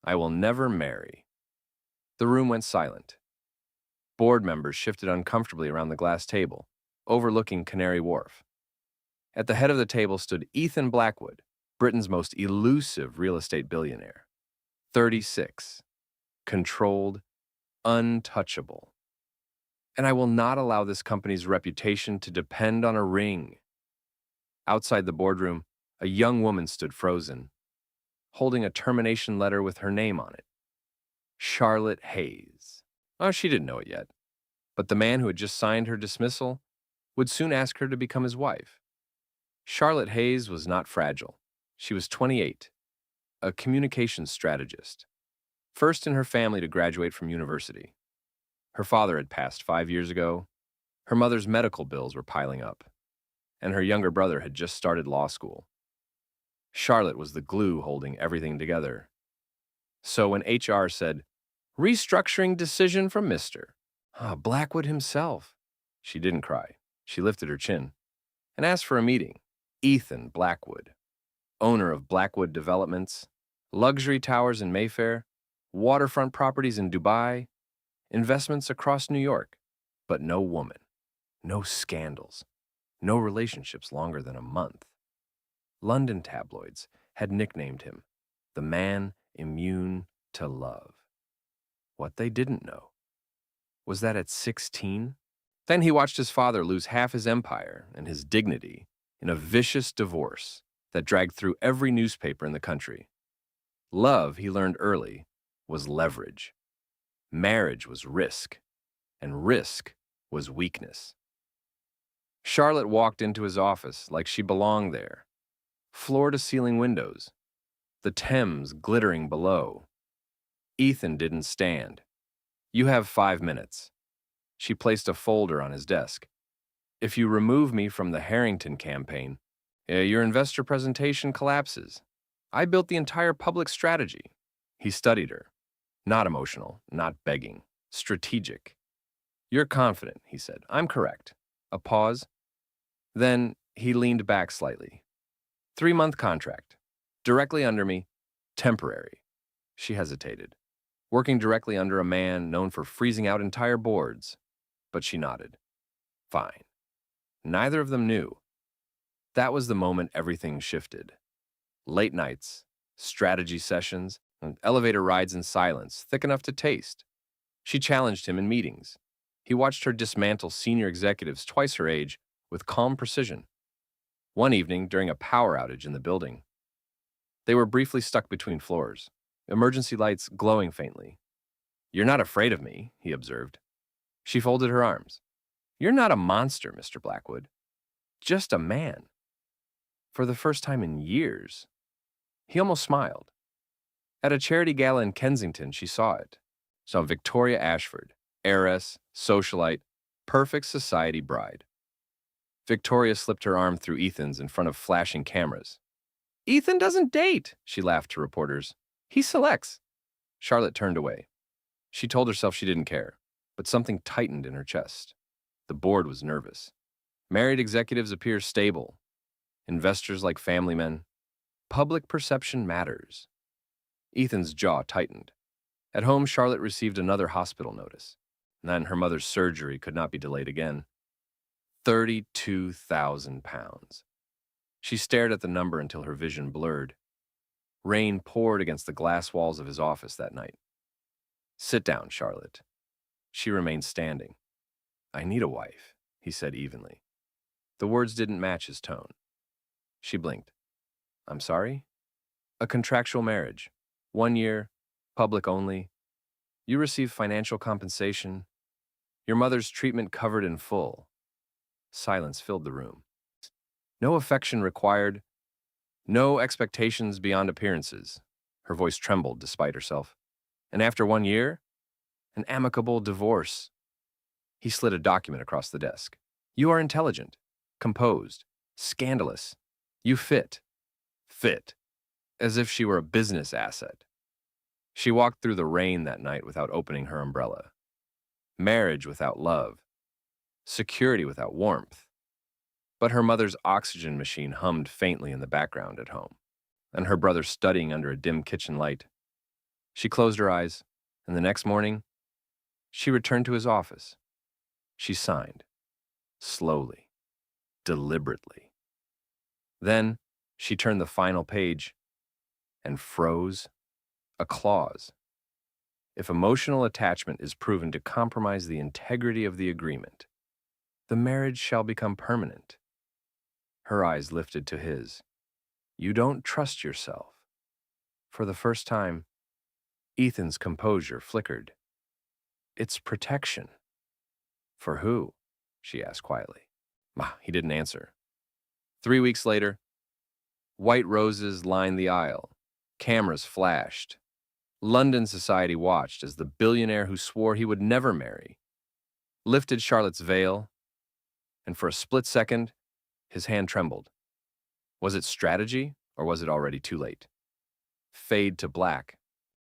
I will never marry. The room went silent. Board members shifted uncomfortably around the glass table, overlooking Canary Wharf. At the head of the table stood Ethan Blackwood, Britain's most elusive real estate billionaire. 36. Controlled, untouchable. And I will not allow this company's reputation to depend on a ring. Outside the boardroom, a young woman stood frozen, holding a termination letter with her name on it. Charlotte Hayes. Oh, she didn't know it yet, but the man who had just signed her dismissal would soon ask her to become his wife. Charlotte Hayes was not fragile. She was 28, a communications strategist, first in her family to graduate from university. Her father had passed 5 years ago, her mother's medical bills were piling up, and her younger brother had just started law school. Charlotte was the glue holding everything together. So when HR said, "Restructuring decision from Mr. Blackwood himself," she didn't cry. She lifted her chin and asked for a meeting. Ethan Blackwood, owner of Blackwood Developments, luxury towers in Mayfair, waterfront properties in Dubai, investments across New York, but no woman, no scandals, no relationships longer than a month. London tabloids had nicknamed him the man immune to love. What they didn't know was that at 16, then he watched his father lose half his empire and his dignity in a vicious divorce that dragged through every newspaper in the country. Love, he learned early, was leverage. Marriage was risk, and risk was weakness. Charlotte walked into his office like she belonged there. Floor-to-ceiling windows, the Thames glittering below. Ethan didn't stand. "You have 5 minutes." She placed a folder on his desk. "If you remove me from the Harrington campaign, your investor presentation collapses. I built the entire public strategy." He studied her. Not emotional, not begging. Strategic. "You're confident," he said. "I'm correct." A pause. Then he leaned back slightly. 3-month contract. Directly under me. Temporary. She hesitated. Working directly under a man known for freezing out entire boards. But she nodded. Fine. Neither of them knew. That was the moment everything shifted. Late nights, strategy sessions, and elevator rides in silence, thick enough to taste. She challenged him in meetings. He watched her dismantle senior executives twice her age with calm precision. One evening, during a power outage in the building, they were briefly stuck between floors, emergency lights glowing faintly. "You're not afraid of me," he observed. She folded her arms. "You're not a monster, Mr. Blackwood. Just a man." For the first time in years, he almost smiled. At a charity gala in Kensington, she saw it. Saw Victoria Ashford, heiress, socialite, perfect society bride. Victoria slipped her arm through Ethan's in front of flashing cameras. "Ethan doesn't date," she laughed to reporters. "He selects." Charlotte turned away. She told herself she didn't care, but something tightened in her chest. The board was nervous. Married executives appear stable. Investors like family men. Public perception matters. Ethan's jaw tightened. At home, Charlotte received another hospital notice. Then her mother's surgery could not be delayed again. £32,000. She stared at the number until her vision blurred. Rain poured against the glass walls of his office that night. "Sit down, Charlotte." She remained standing. "I need a wife," he said evenly. The words didn't match his tone. She blinked. "I'm sorry?" "A contractual marriage. 1 year, public only. You receive financial compensation. Your mother's treatment covered in full." Silence filled the room. "No affection required. No expectations beyond appearances." Her voice trembled despite herself. "And after 1 year, an amicable divorce." He slid a document across the desk. "You are intelligent, composed, scandalous. You fit." Fit. As if she were a business asset. She walked through the rain that night without opening her umbrella. Marriage without love. Security without warmth. But her mother's oxygen machine hummed faintly in the background at home, and her brother studying under a dim kitchen light. She closed her eyes, and the next morning, she returned to his office. She signed, slowly, deliberately. Then she turned the final page and froze a clause. If emotional attachment is proven to compromise the integrity of the agreement, the marriage shall become permanent. Her eyes lifted to his. You don't trust yourself. For the first time, Ethan's composure flickered. It's protection. For who? She asked quietly. He didn't answer. 3 weeks later, white roses lined the aisle. Cameras flashed. London society watched as the billionaire who swore he would never marry lifted Charlotte's veil, and for a split second, his hand trembled. Was it strategy, or was it already too late? Fade to black.